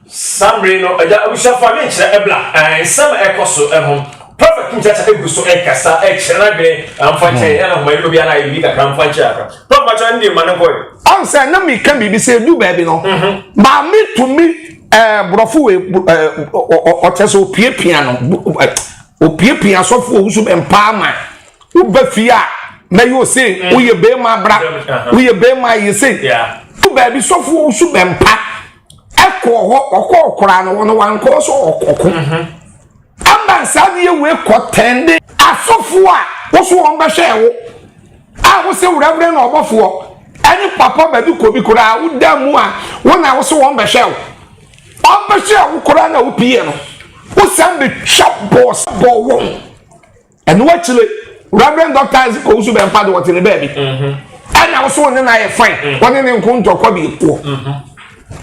Samre no abusha fa me nkyere ebla sam ekoso ehom Prophet Kumchacha eguso ekasa ekira be amfanche na ho mayi bia na yi ka amfanche aka Prophet Kumchacha ndi man boy am say na me kan bi say du baby no ba me to me brofo we oteso piepia no opiepia so fo Owusu Bempah ma u ba fi a na yo say uye be ma bra uye be ma yi say du baby so fo Owusu Bempah okra no no wan ko so okoko amba sadi we ko tende asofo a wo so won be hwe wo a wo se wurabre na obofo ani papa ba bi ko bi kura wo damu a wo na wo so won be hwe wo on be hwe wo kura na wo pie no wo sam be sharp boss bo wo and actually Reverend Doctor ko Owusu Bempah do what in the baby and I was so na ye fine won ne nkunto ko bi ko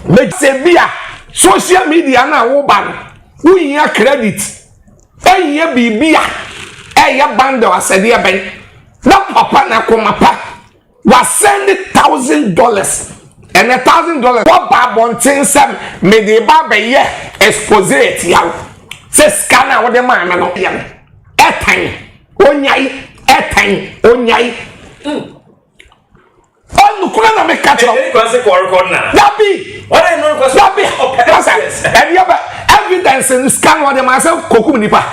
make say bia social media na wo ba wo yin credit eyin bibia eya bando asede ben na papa na komapa wa send $1,000 and $1,000 what ba bontin sem me de ba be ye expose it yaw se scanner wo de man no ye etan onyai on kula na me catch Dabi what I know was evidence in scan what the myself kokum nipa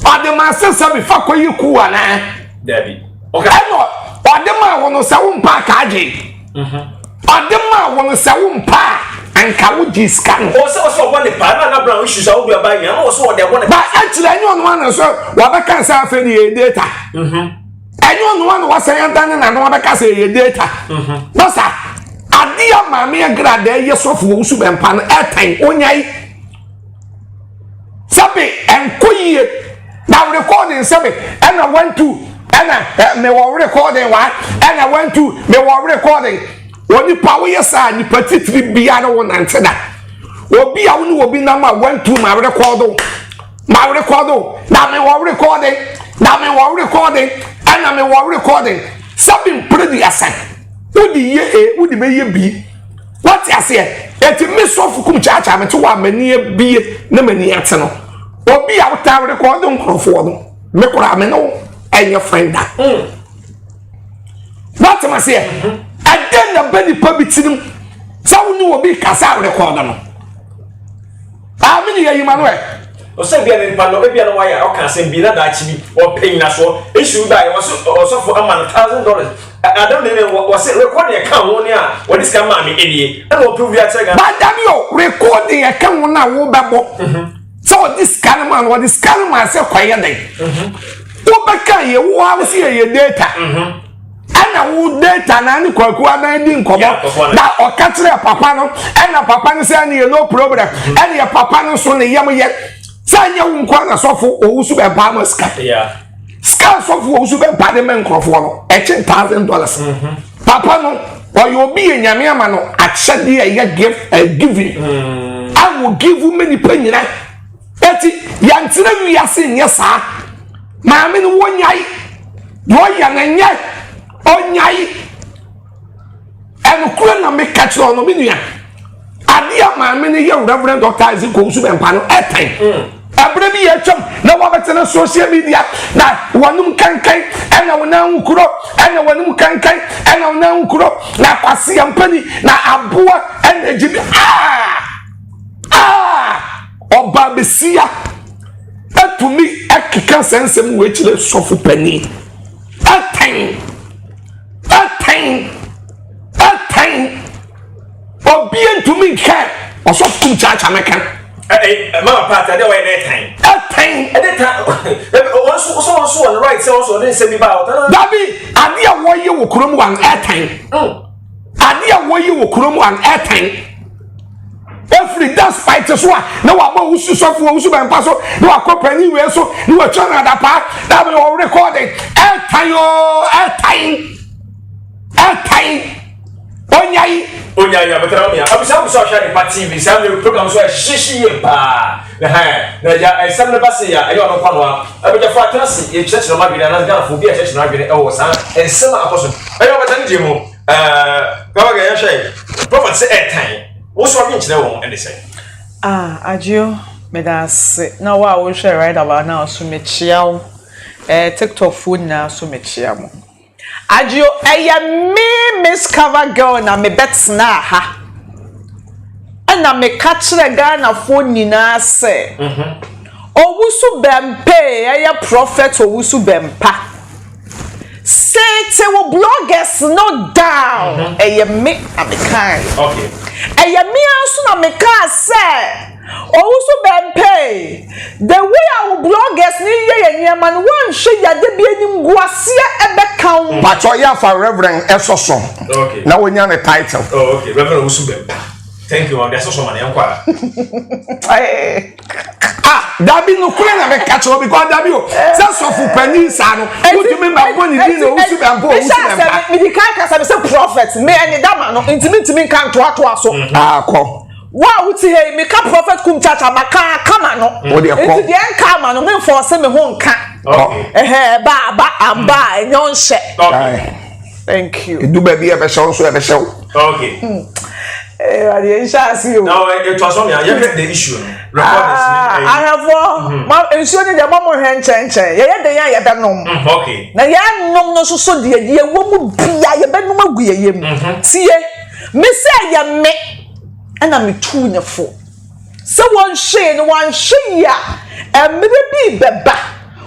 or the myself sabi fa koyi ku ana Dabi okay I know or the man wono se wo mpa ka age or the man wono se wo mpa anka wo ji scan o se wo ne pa na bra issues a wo do ba yan o se wo de wo ne ba actually anyone one so wa be kan sa fe ni data anyone one was saying that na no be ka say data no sir adia mame Agradaa yesofu Owusu Bempah no etan onyai sabe enkoyie na recording sabe and I went to and me wo recording wa and I went to me wo recording woni pa wo yesa ni patitri bia no nante da obi a woni obi na ma went to ma record na me wo recording and me wo recording sabe predi asan udi ye udi be ye bi what you say eti me so fu Kumchacha me to wa mani bie na mani ate no obi a wota record nkrofo no me kura me no enye friend da what you say aden na bani pa bitinim sa woni obi kasa record no amini ye Emmanuel o se bia ne pa no bia no waya o kan se bi na da chi bi o pay na so issue da e so for amount $1,000 Adam ne was recording a can one ya what this can ma me enie and o prove ya check but damn you recording a can one na wo bebo so this can man what this can man say kwaya den wo ba kan ye wo ha se ye data ana wo data na ni Kwaku Annan di nkobo na o ka kire papa no na papa no say na no problem and your papa no so ne yam ye say wo nkwa na sofo Owusu Bempah no ska Scan for Owusu Bempah de men krofo no $1,000 papa no or you be in Yamiama no actually a giving I will give you many penny eti yantina wi ase nye saa maame no wonyai wo yananya onyai enu kura na me catch no me nua ade a maame no ye Reverend Dr. Owusu Bempah no etan abre bi yacham na wabetena social media na wanum kankan ena wonan kuro ena wanum kankan ena wonan kuro na kwase ampani na aboa ena jibi oba besia atumi akika sensem we chile sofu pani atain obi entumi ka osofu Kumchacha mekan mama part ade way that time at that time also on the right so also didn't say me about Dabi ade a wo ye wo kurom wan airtime ade a wo ye wo kurom wan airtime every dance fight so na wa ba Owusu sofo Owusu Bempah so na wa kopani we so na wa twa na pa na be o recording airtime onyai abetra me abisa share party TV sam le program so shishi ye pa na ja sam le base ya ayo no kwano abeja fa trust ye church no ma bi na ga fo bi a church no bi e wo san ensem akoso ayo bata ndi mu kawa ga ya share prophet say airtime wo so bi nchire wo ende say Adio, me that's now what I will share right about now. So me chiao, TikTok food now. So me chiamo. Adio, me Miss Cover Girl na me bets na ha. Na me catch the Ghana phone nina say. Owusu Bempah, prophet Owusu Bempah. Say te wo bloggers no down. Me kind. Okay. Me also na me can say. Owusu Bempah. The way our bloggers ni ye man one she ya de bi enim guase ebe kan. But you for Reverend Ɛxposɛ. Okay. Now we need a title. Oh, okay. Reverend Owusu Bempah. Thank you, that's also money. Dabi no kule na me catch up because Dabi o. Sense of penny sano. What do you mean by when you know Owusu Bempah? Me di kan kasa me say prophet. Me any that man no intimi kan to so. Ko. Wa wuti he me ka prophet Kumchacha maka kama no. Wo de ko. Enti de kama no me force me ho nka. Okay. Ba amba enyon hye. Okay. Thank you. Do baby e be show so e be show. Okay. I didn't see you. Now, it was only the issue. I have one. Ensuring the mama hand change. Yeah, okay. Now, yeah, no, so dear, dear woman be I bet no see, Miss I me, and I'm two in a four. So one she, and maybe beba.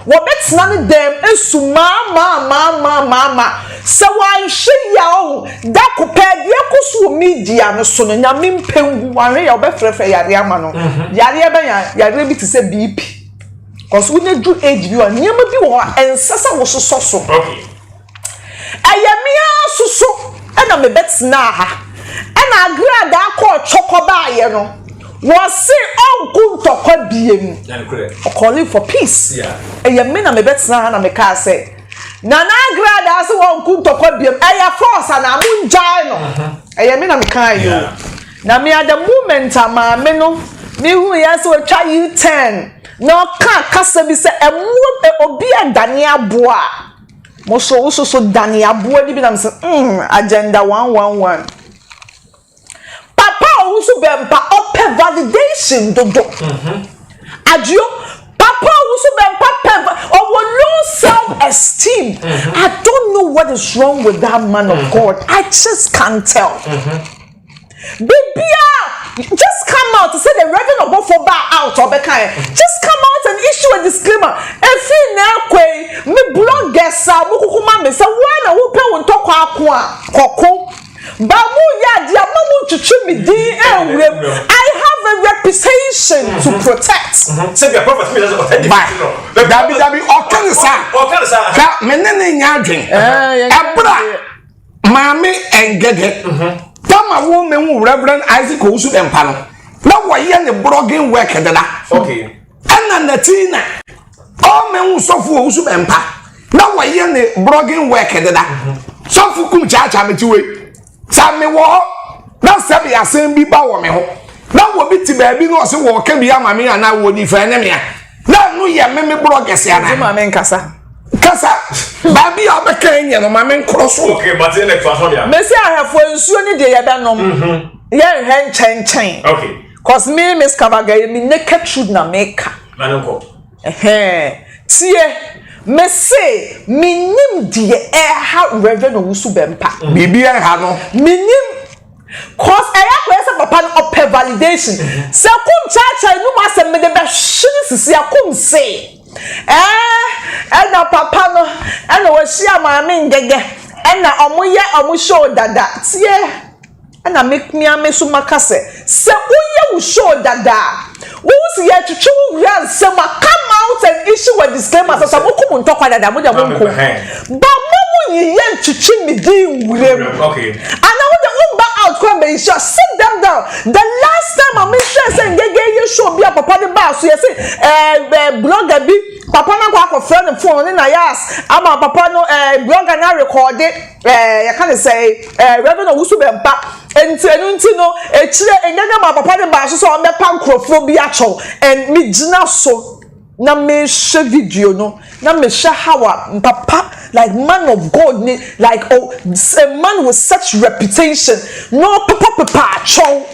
What bet's none of them is mama. So I she yaw that compared yakusu media no so na mimpen one ya obefrefe yare amano yare ben yare bi to say BP cause we need do age bi on nyama bi wo ensesa wo so okay ayamia susu e na me bet na ha e na Agradaa ko chokoba ye no was say uncle tokwa biem calling for peace ayamina me bet na ha na me ka say Nana Agradaa se won kuntokwa biem eya force na munjai no eya me na me kan yo na me at the moment ama me no me hu ya se otwa U10 no ka kasa bi se emu obi adane aboa mo so dane aboa ni bi na me se agenda 111 Papa Owusu Bempah open validation dodo adio Papa Owusu Bempah or low self-esteem. I don't know what is wrong with that man of God. I just can't tell. Baby, just come out to say the Reverend of for bar out or just come out and issue a disclaimer. If you now me bloggers me say one who pay won talk Bamu ya dia mamu chuchu mi di I have a reputation to protect. Say the prophet me doesn't authentic. Dabi okanisa. Ka menene nya adwen. Ebra mame engege. Tama wo me hu Reverend Owusu Bempah no. Na wo ye ne blogging work dada. Okay. Ana natina. O me hu sofu Owusu Bempah. Na wo ye ne blogging work dada. Sofu Kumchacha metiwe. Sami wo na sabi asem bi ba wo me ho na wo bi ti ba bi no se wo ka bi ama me na wo di fa ne me na no ye me bloggers ya na ma me nkasa ba bi a be kan ye no ma me nkroso okay but in next one dia me say ahafo nsuo ni de ye be nom ye hen chen okay cause me Miss Kavaga me naked truth na make manko tie me say minim die ha Reverend Owusu Bempah bibi ha no minim cause eya ko ese papa no open validation se Kumchacha nu ma se me de be hwini sisi akum say na papa no na wo hia ma me ngege na omo show dada tie na make me amesu makase se uye wo show dada wo si ya twetwe wo ansem come out and issue a disclaimer so sabokum ntokwa dada mo de mo nko ba mo ye twetwe me din wurem okay and now the umba out come be sure sit them down the last time I mentioned say ngege ye show bi papa de ba so ye say blogger bi papa na kwa friend the phone na yas ama papa no blogger na record you can say Reverend Owusu Bempah enti no echire enyaga ma papa de ba so on be pankrofo bi acho and me gina so na me share video no na me share how papa like man of God like a man with such reputation no papa acho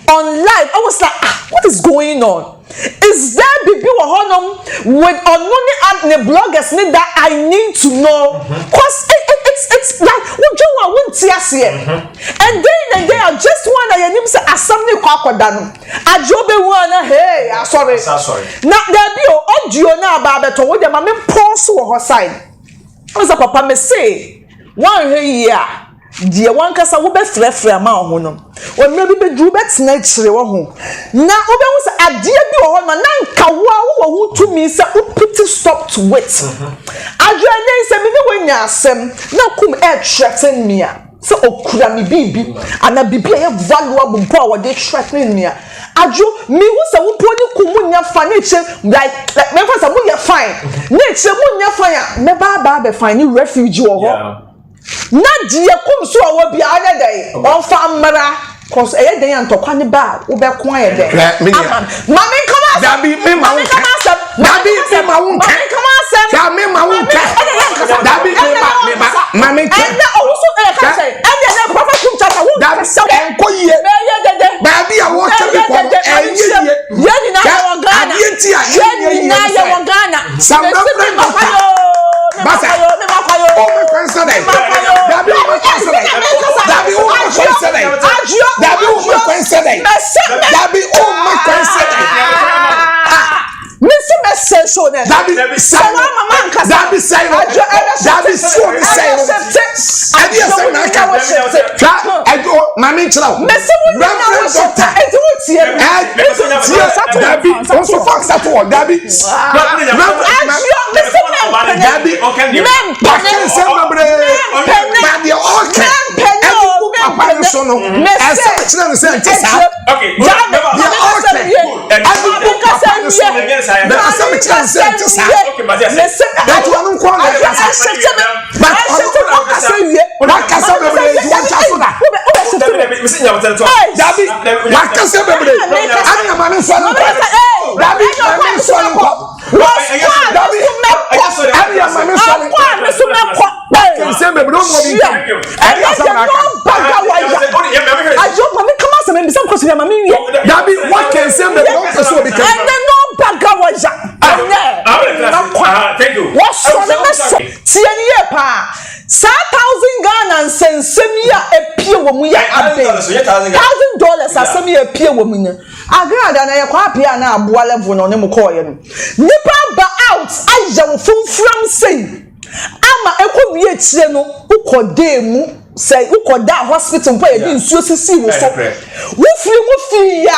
on live. I was like, what is going on? Is there Bibi Wahonom with only at the bloggers that I need to know? Because it's like what you want to see. And then I just want to name say assembly Kwaku Annan. Ajobe wanna hey, sorry. Now there be audio now about to what the mama pause to her side. As a papa me say, one year. Dear one kasa wo be frefre ama ho no wonre bi bedru betina kire wo ho na wo be wo se ade bi wo ho na nka wo wo tumi se wo put stop to wait adwene se me we nya asem na kum e threaten me a se okura me bibi ana bibi e valuable mpo a wo dey threaten me a adwo me wo se wo po ni kum nya fa na che like me fa se mo ye fine na che mo nya fine a me ba be fine ni refugee wo ho na die kum so awo bia na dai on fa mara cause e den antokwa ne ba wo be ko e den mami come on dabi me ma won dabi me ma won ka me ma won ka dabi me ma mami ka and also ka say and the prophet Kumchacha wo dabi enko ye dabi a wo ka be ko ye ni na wo Ghana ye na ye wo Ghana samba friend basa o me kwesa dai dabi o me kwesa dai dabi o me kwesa dai dabi o me kwesa dai dabi o me kwesa dai Missy message so that dabi say mama nka dabi say dabi so ni say abi say na ka edo mami chira reverend doctor dabi on so fax at all dabi dabi men pakin say mabre ma dia okay edo papa so no esa chira ni say ntisa okay but I said chance to say okay but yes that one ko na but I say what can say be you want chance na me say nyam tell to dabi what can say be ani ma me so dabi ma me so ko dabi ani ma me so ko can say be no mo bi ani asa na ka ajo ma me come as me some question ma me dabi what can say be no so be can Bagawaja. Thank you. What's on the message? Tieniye pa. 1,000 Ghana and semia a pie womuya abe. $1,000 asemi a pie womunya. Agradaa na ye kwa pia na aboa level no ne mkoye no. Nipa ba out aja fumfram sei. Ama ekowie kire no ukode mu say ukoda hospital mpo ye nsuo sisi wo so. Wo fi ya.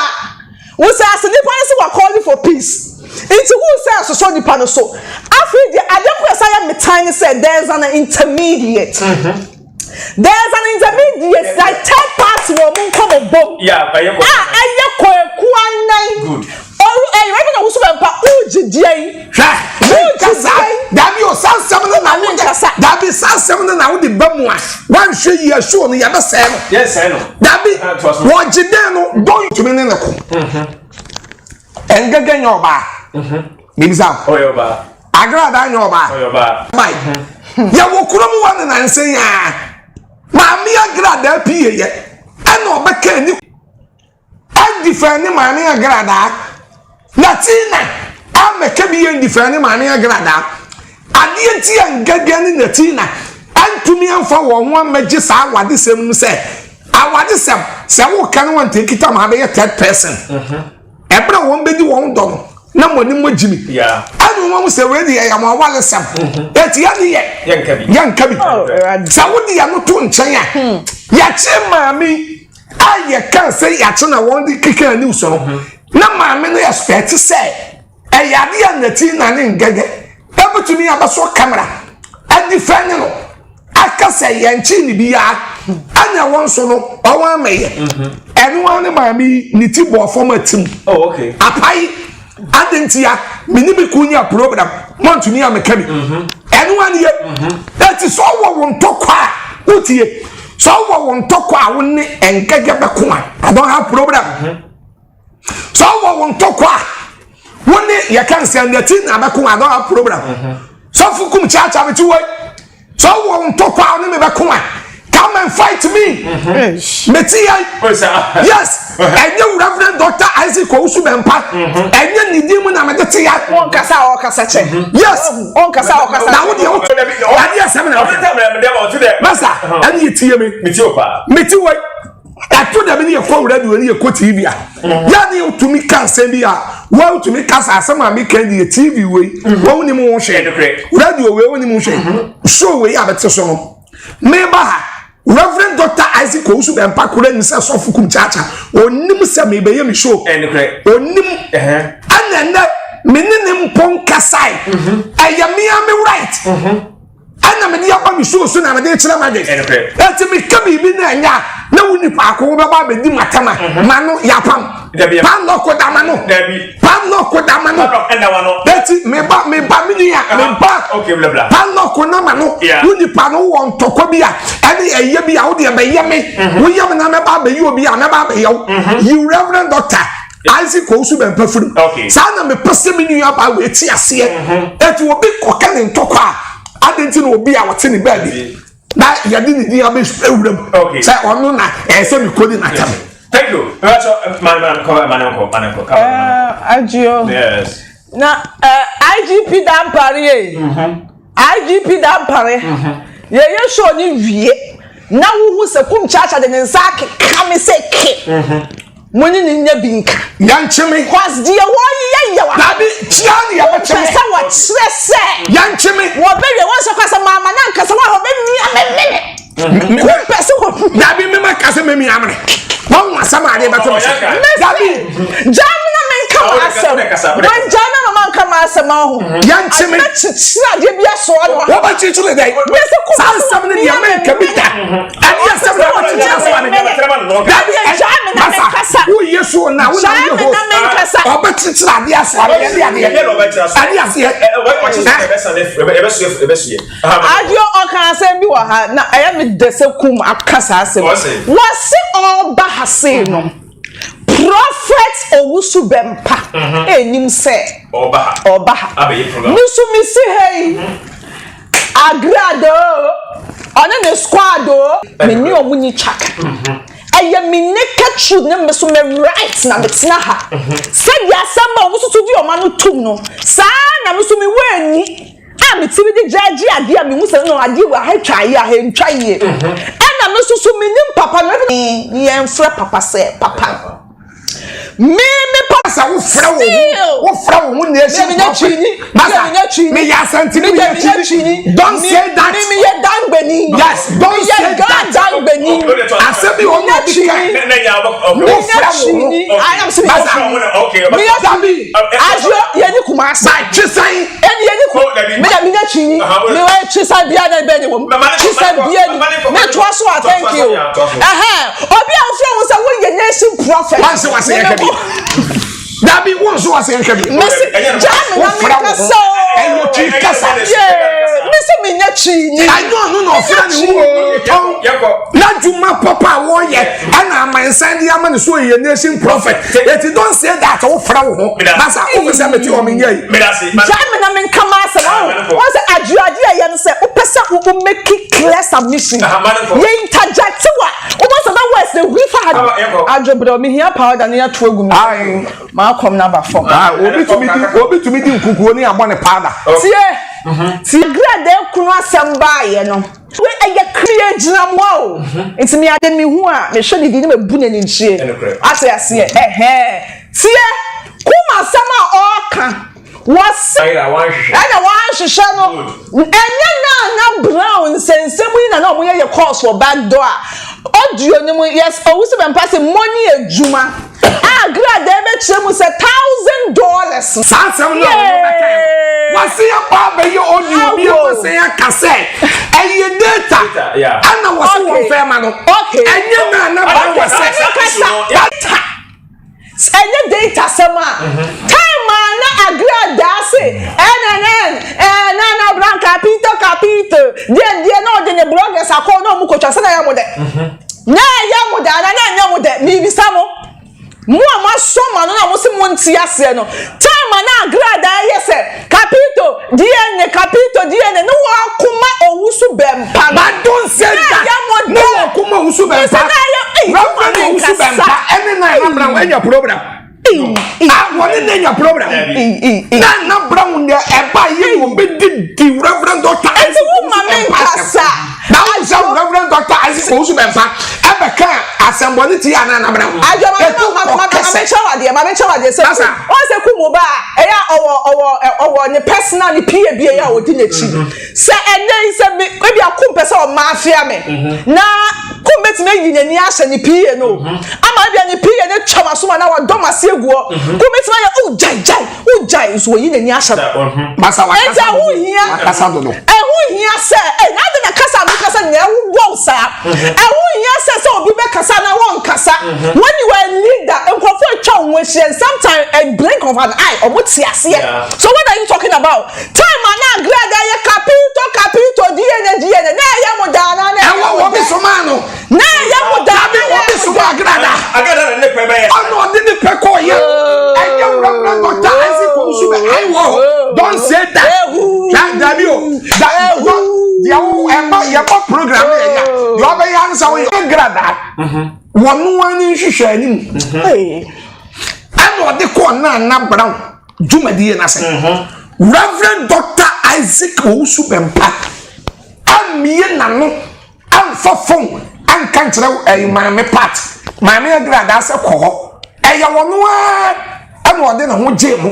Who says the police were calling for peace? It's who says so the panel so. After the Agyapong tiny said there's an intermediate. There's an intermediate like third party will come on board. Yeah, Kwaku Annan. Good. Owusu Bempah ujidie. Dabi o san seven na wo dabi san seven na wo di bamu a wan hwe yi show no ya be say no yes I know dabi wo jide no don tumi ne ko engege nyoba bibisa oyoba Agradaa nyoba oyoba mai ya wo kuro mu wan na nsen ya ma mi Agradaa pie ye ana obeka ni an defend ma mi Agradaa Latina ameke bi yen defend ma mi Agradaa ade ti angage ni Latina antumi amfa wo ho amage sa awade sem no se awade sem se wo kan won take it am be third person ebra won bedi won do na moni mogimi yeah anu mo se we di ya mo awale sem eti ya ni ye yanka bi sa wo di ya no to nchen ya che maami aye kan se ya che na won di kika ni uso no na maami no expect say e ya di ya Latina ni ngege ebutumi abaso camera adifanye no aka say yanchi ni biya anya won so no owan meye enu wan maami ni ti bo formatim oh okay apai adentia mini bi kunya program montumi ameka bi enu wan ye that is all won tokwa utie so won tokwa won engege beko I don't have program so won tokwa won ye kan say Latina beko I don't have program so for Kumchacha be tu so won tokwa won me beko come and fight me. Metia. Yes. And you Isaac Owusu Bempah enye ni di mu na me de ya on kasa che yes on kasa na wo de wo ade asem na masa ani tie me meti wo ato da me ne ko radio ne ko TV a ya ne utumi kan sem bi a wa utumi kasa asem a me kan di TV we wo ni mu hwe radio we wo ni mu hwe show we abete so no me ba ha Reverend Dr. Isaac Owusu Bempah kure ni se so fu Kumchacha onim se me be ye me show onim anana me ne mpon kasai ayamia me right ana me dia ba me show so na me de kire ma de eti me ka bi na anya na wuni pa ko be ba be di matama manu yapam pan no ko da manu pan no ko da manu eti me ba me ni ya me ba okay bla bla pan no ko na manu wuni pa no won toko bi a ene eye bi a wo de be ye me wo ye me na me ba be yi obi a na ba be yo you Reverend Doctor Isaac Owusu Bempah furu sa na me pese me ni aba we ti ase eti obi koka ne ntoko a adenti no obi a wote ni baabi na yadi ni dia be ewuram say onu na say me kodi na tam thank you man ko agio yes na IGP dampare IGP dampare ye show ni wie na wo hu se Kumchacha de nsa ka me se ke Money in your bink. Young Chimmy was dear one Daddy Chiani what stress Young Chimmy what baby once across a mamma nanka someone baby me Daddy me casa me amre one was somebody but Daddy Jamina men come when Jamina man come as a man Young Chimmy you be a sword what about you today something in the American and yes who you so now we know but it's not the aswari adio okan asem bi wa ha na aya me dese kum akasa asem wase oba hase no Prophet Owusu Bempah enim se oba abaye program nisu mi si hey Agradaa ona ne squad me ni omunyi chaka aya me naked truth na me so me right na me tena ha se dia samba wo so di o ma no tum no sa na me so me wani a me ti bi jaji ade a me hu se no ade wa ha twa ye a ha ntwa ye ana me so me nim papa no ye enfra papa se papa me papa wo fra wo nation me ya santi me ya chini don't say that me ye dangbeni yes don't say that dangbeni asebi wo no bi I am saying okay me ya sabi ajo ye ni kuma sa chisan eni ye ni ko me ya chini me wa chisan bia na be ni wo chisan bia ni me to so thank you obi a fra wo say wo ye nation prophet once Dabi won so ase nka bi. Messi jam na me kasa. Enyo chi kasa. Messi me nya chi ni. Ayo no no fra ni wo ton. Na juma papa wo ye. Ana amansan dia ma ne so ye nation prophet. It don't say that wo fra wo ho. Masa wo say meti o me nya yi. Jam na me kama ase wo. Won say ajuade ye no say wo pesa wo make clear submission. Ye interject wa. Wo say that words the we fa ajobro me here powder na ya to agu me. Ma come number 4 obi to me di nkukuo ni abone pada tie Agradaa kunu asamba ye no we eye create jinamo o enti me ade me hu a me hwe di me bu na ni nchie ase tie kuma sama oka was ana wan hwehwe no enya na brown sensemu ni na omo ye course for back door audio ni mo yes Owusu Bempah say money ejuma Agradaa be chemu say $1,000 sansam no wasi ya pa be yo audio bi o say ya kase eye data ana wasi won fe ma no enya na ba wasi enya data sama time na Agradaa say na blanc capito die no de ne bloggers akọ no mu ko twa na ya mo de na ya mo da na nya mo de mi bi samo mo amasoma no na mo se mo nti ase no time na Agradaa yese capito die no wa kuma Owusu Bempah but don't say that no wa kuma Owusu Bempah Owusu Bempah any na bra enya program What is your problem? Na brown there e ba ye wo be di Reverend Dr. Enti wo ma men kasa. Na wo say Reverend Dr. Owusu Bempah e be kan asemboni ti ana na brown. Ma me chawade say. O say kumo ba e ya owo ne personal ni pie bia ya odi nechi. Se enen se me bi akum pese o ma afia me. Na kum betime yi nani ahye ni pie no. Ama bia ni pie ne twama so na wa dom ase eguo. Kum betime ya ujai so yi nani ahye. Masa wa kasa. Kasa do no. Hia se na de na kasa me kasa na wo sa. Hia se obi be kasa na won kasa. When you are a leader, sometimes a blink of an eye or what. So what are you talking about? Time and Agradaa ye capito DNA na ya modana na wo be somano na ya modana wo be so Agradaa ne pebe ano de ne peko ye enya Reverend Dr. Owusu Bempah don't say that Dabio that your program ya your be answer we Agradaa one nhwehwe anim ano de ko na brown jumadi na se Reverend Dr. Owusu Bempah amie nano amfa fon anka nkyerɛ maame part maame Agradaa se kɔ hɔ ɛyɛ wono ano de na ho gye mu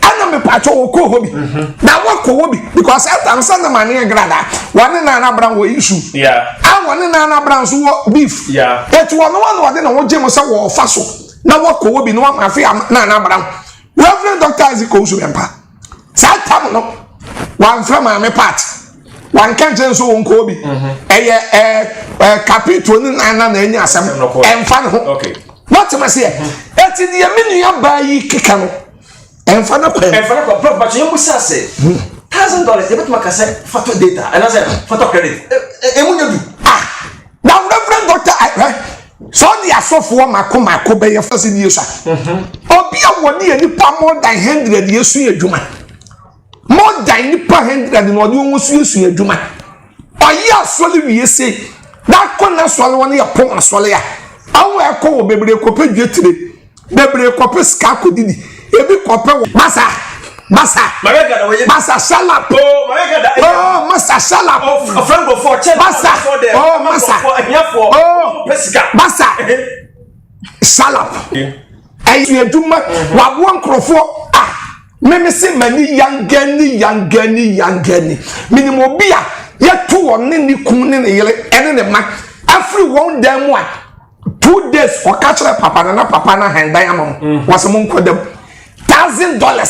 ana me pacho wo ko hobi na wo ko hobi because am san na maame Agradaa one na brown wo issue one na brown so beef et wono de na ho gye mu se wo fa so na wo ko hobi no ma fe na brown Reverend Dr. Owusu Bempah satam no one from maame part one can't so won ko bi capito ni na enyi asem emfa ne ho what am I say eti de menu ya ba yi keka no emfa na kwa but you must say $1,000 debit makase photo data and I said photo credit emunye du now Reverend Dr. so the asofo mako be ye fasi ni yesu obi awoni anipa more than 100 yesu adwuma more than nipa 100 no odi onwo yesu adwuma oyi asole wi ese da kona sole woni ya pon asole ya awo eko wo bebre kope dwetire bebre kope ska kodidi ebi kope masa salap masa salap friend go for check masa salap ayi adwuma wabo nkrofo meme se mani yangani minimo bia yetu woni ni kun ni yele ene ne ma afri won dem a 2 days o ka kire papa na hendan amam wasem nkodam $1,000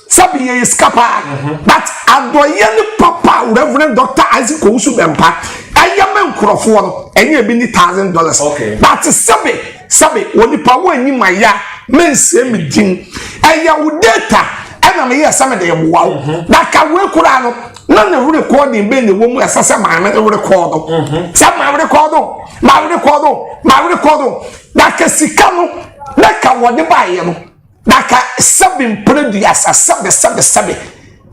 sabi ye skapa but adoye ni papa Reverend Dr. Owusu Bempah ayama nkrofo no enye bi ni $1,000 but sabi woni pa wo ani maya mense medin aya wo data ana me yesa me de wo da ka we kura no na ne recording be ne wo mu esase ma me record ma record da ka sika no da ka wo de ba ye no da ka sabin produce sabe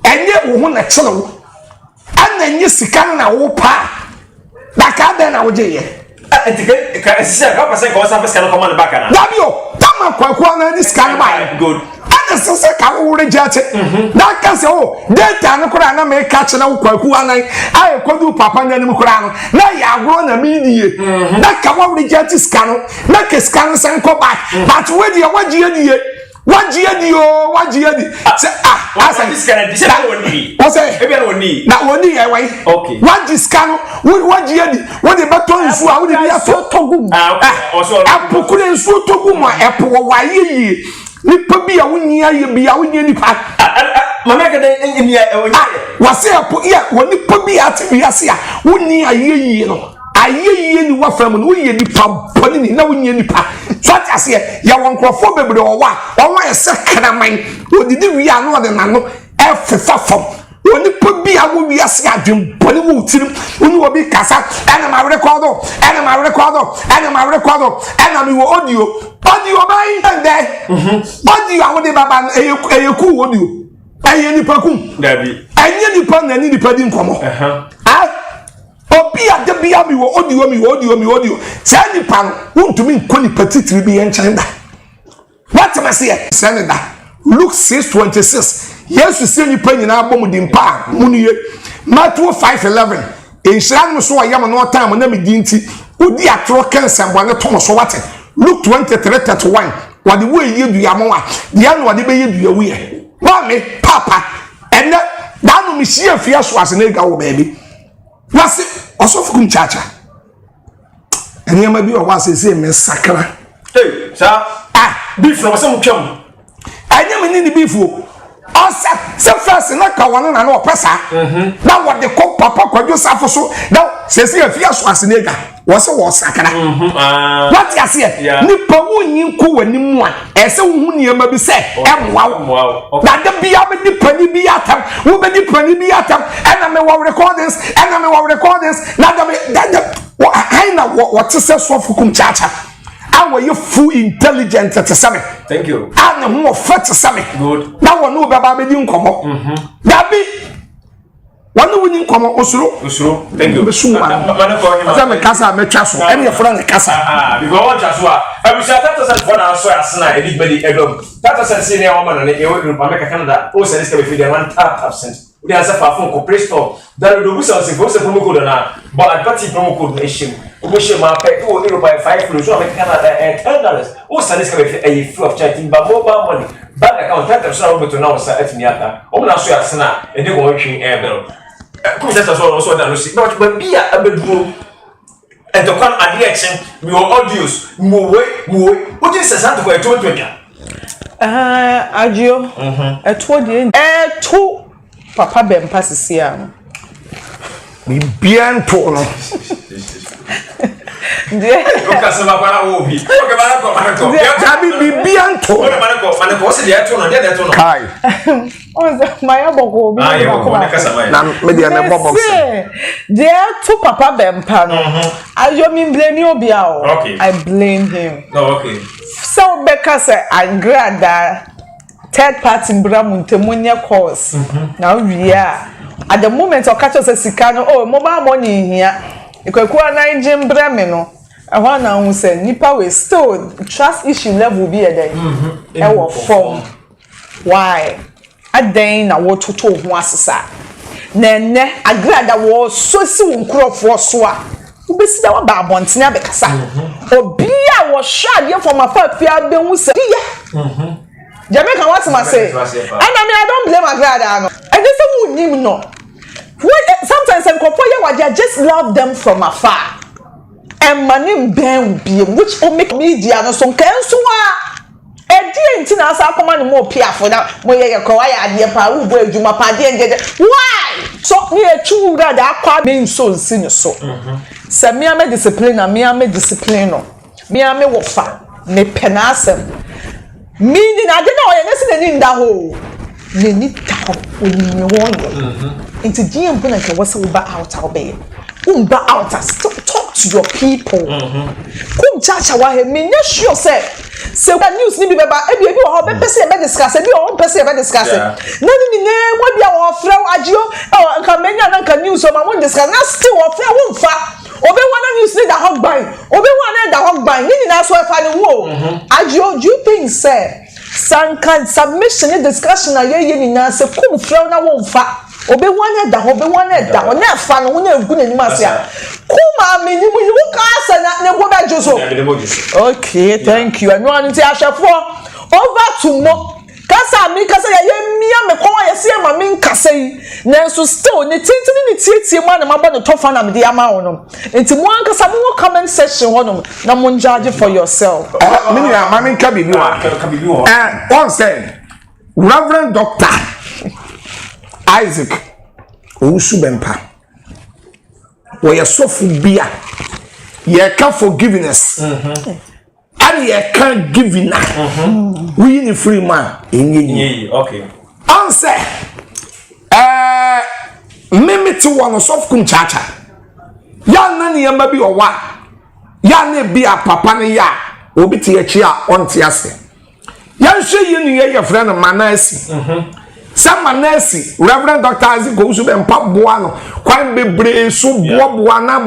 enye wo hu na chele wo ana nye sika na wo pa da ka da na wo je ye etike ka sise ka pase ko sa pese no command back na Dabio tama Kwaku Annan ni scan by good ana sise ka wo reject na ka se o data no kura na me ka chena Kwaku Annan ai kodu papa na nim kura no na ya agro na me die na ka wo reject scan na ka scan sen ko back but we die wajie di say asa this can this woni o say e bia woni na woni e wai okay waji scan wajie di woni beton nsu a woni bia so togum apukule nsu togum a epo waye nipa bia woni aye bia woni nipa mama ka den enyi woni wase epo ya woni nipa bia ati bia se a woni aye no aye ni wa fam no wo nipa boni ni na woni nipa so ase ya won krofo bebre owa ese kraman odidi wi anu ode nano efefa fam oni po bi awo wi ase adwem boni wo tirim oni wo bi kasa ana ma record ana mi wo audio bai ende audio awo de baba eyeku audio eye nipa kum dabi enye nipa na ni nipa di nkomo obi adebia mi wo audio se nipa no wontumi nkoni patitiri bi enchen da what What am I saying? Senator Luke 6:26. Yes, you see any penny now, Bempa, Munie, Matthew 5:11. In Shan so I am no time when I'm dinty, would the actual cancer when the Thomas Water. Luke 23:31. What the way you do Yamoa, the young what the way you do your way. Mommy, Papa, and that me see a fierce was an egg, baby. Was it also for Kumchacha? And here may be a was a same sacra. Hey, sir, beef from some chum. I never need the beef. Oh, so first, not one and no passa. Now, what the cook papa could you suffer so? Now, says here, fierce was an egg. Was a war sacra. What you say? Nippo win cool and one, as a woman may be said. Wow, that the be up the penny be at him, who be the penny be at him, and I may want recordings, and I may want recordings. Now, I know what to say for Kumchacha. How were you full intelligent at the summit? Thank you. And more fat to summit. Good. Now one know about me come up. That be one winning come up Oslo. Thank you. I'm a casa, I'm a chasso, and your friend Casa. Before one Joshua, I wish I thought that for our soil as I did many ever. That was a senior woman and a woman from Canada. Also, this can be figured one absent. We are a phone called Presto. That will do something for the promo code now. But I got the promo code nation. We share my pay to by 5 for Canada and $10. Also, this can be a few of chatting, but mobile money. Bank account, that of some to now, sir, at Miata. Oh, now, so as now, and they were working air. That's also done. But be a bedroom. And the one at the action, we were audios, more. What is the sound of a 220? Agio, a 20, two. Papa Bempa sisia. Mi bien tono. De. O kasema para obi. O ke manako. Tabi bi bien tono. Manako se dia tono, dia tono. Kai. Oza maya boko obi. Na me dia me bobo. There to Papa Bempa no. Ayo mi blame obi a o. I blame him. No, okay. So because Agradaa third party Bramuntemunya course. Now we are at the moment of catch us a sicano, oh, mobile money here. Kwaku Annan Npp no. I want to say Nipa we still trust issue level be a day. Form. Why? A day na what to talk once sa. Nene Agradaa was so soon crop for swa. Ubesi da wa ba abonten abekasa. Obi a wo hwa de from afar fia be hu se. Jamaica, what am I saying? And I mean, I don't blame Agradaa. No. I just say no. Sometimes I'm I just love them from afar. And my name Ben be which will make media no some cancel. And the na asa come on more pia for that. Mo ye ko ya ade pa wo bo adwuma pa de ngede. Why? So me a true that akwa me so nsi so. Se me am discipline na me am discipline no. Me am wo fa. Me penasem. Meaning I didn't know anything in that hole. You need to into GM when I was over out our bay. Out stop talk to your people. Kumchacha wa he me sure say what news ni be ba e bi o be person be discuss e bi o person be discuss. No what be our friend agio o kan menya na kan news o ma mo discuss na still o friend won fa. Obe wana news ni da hog ban. Obe wana da hog ban. Ni na so e fa ni wo. Agio do you think say sankan submission discussion na ye ni na se kum friend na won fa. Obe wana da na fa no na egu na nima se a kuma me ni mu ka asa na ne go ba joso. Okay, thank you. Anu anti ahwefo over to mo kasa mi kasa ye mia me kwa ye se ma mi nkasa yi na so still ne tintini ne tietie mu na maba no tofa na me de ama wo no enti mo ankasa mo comment section ho no na mo judge for yourself. Me ni ma mi nka bibi wa one say Reverend Dr. Isaac Owusu Bempah we are so bia ye can forgiveness and ye can giving we in free man okay answer meme to one of Kumchacha ya nani yamba bi owa ya ne bia papa ne ya obi te achi a onte ase ya hwe ye nu ye friend Manasi Samanesi, Reverend Dr. Isaac Owusu Bempah boa no kwan bebre so boa na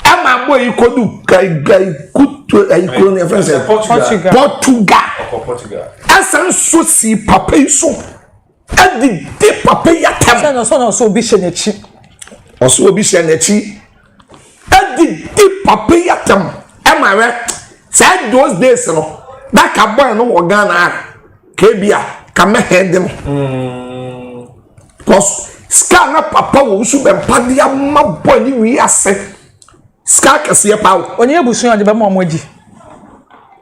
ama boy ikodu gai kutu ayiko ne friends Portugal asan so si papa iso adi de papa yatam so obi hyenechi oso obi hyenechi adi de papa yatam ama we say those days no that ka boy no Ghana kebia ka me head them cause ska na papa Owusu Bempah dia ma boy ni wi ase ska kase pa onye ebusun ade be mo amodi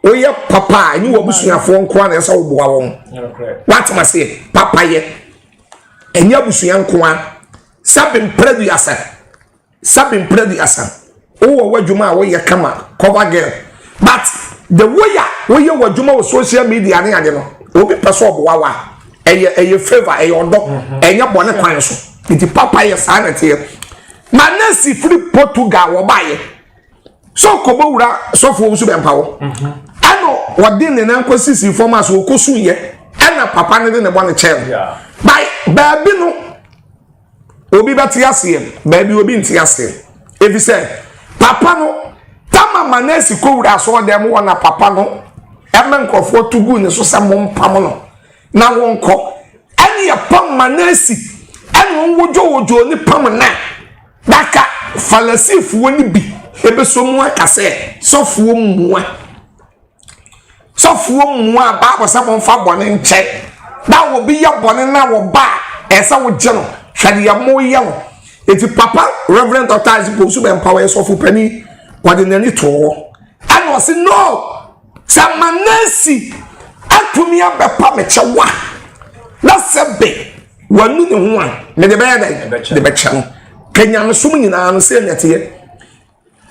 oye papa ni wo busuafo nko na esa wo boa won what ma say papa ye enya busuan nko a sabin predu asa wo wadwuma wo ye kama cover girl but the way wo ye wadwuma wo social media ne ade no obi person boa wa eye favor eye odo enya bone kwan so iti papa ye sanete manasi free Portugal wo baye so ko bowura so fo Owusu Bempah wo ano wodi ne nan kwasisi formas wo kosu ye ana papa ne ne bone chen by baby no obi beti ase baby obi nti ase ebi say papa no tama manasi ko wura so dem wo na papa no emenkofo tugu ne so samom pam no na wonko ani ya pam manasi ani wojo ni pam na daka falasifu ni bi ebeso mu akase sofuo muwa ba bo sabon fa bone nche da wo bi ya bone na wo ba esa wo je no hwade ya mo ye no eti papa Reverend Dr. Owusu Bempah we sofu pani wade nani to and was no samanasi atumi abepa mechewa na sebe wanu ne ho a me de be che no kanya no sum nyina no se nete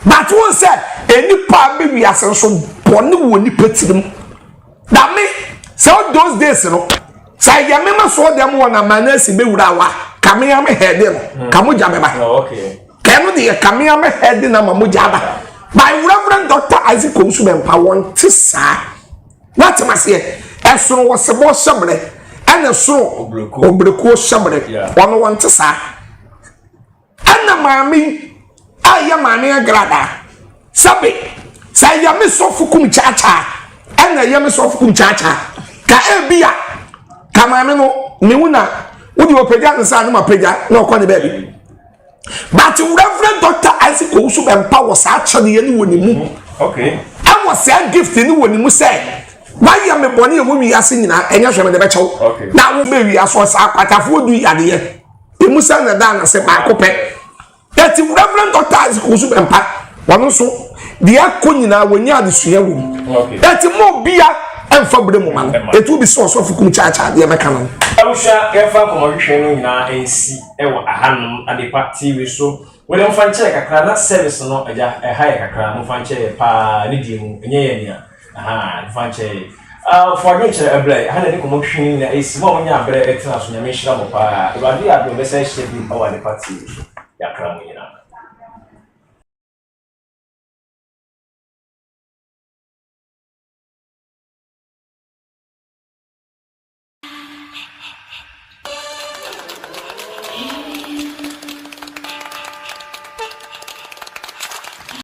but won said enipa be wi asenso bone wo ni patirim da me so those days no say ya me ma so dem wona manasi be wura wa kamia me head no kamuja me ba okay kanu de kamia me head na mamuja ba by Reverend Dr. Owusu Bempah won tisa what ma say esoro wo sebo shebre ana so obreko shebre wono won tisa ana mami aya mami Agradaa sabe say ya me so Kumchacha ana ya me so Kumchacha ka ebia ka mami no mewuna wodi opeja nsa no mapeja na okwane baby but Reverend Dr. Owusu Bempah was actually any woni mu okay I was a gift ni woni mu say why ya me boni e wo wi ase nyina enya hwe me de be chew na wo be wi aso sa akatafo du yade ye e mu sa na da na se ba ko pe that Reverend Dr. Owusu Bempah wono so de akonyina woni adesuya wo okay that mo bia emfa bre mo man etu bi so Kumchacha de meka no Awusha kefa komohwe no nyina ensi ewo ahanum adepa TV so we dem fan check kakra na service no eja ehai kakra mo fan check pa ne di mu enye ye nia fan check for me chere eble ha na komohwe na ensi mo nya abre etina so nya me hira mo pa ewade ado be se hye bi pa wa adepa TV so yakra mo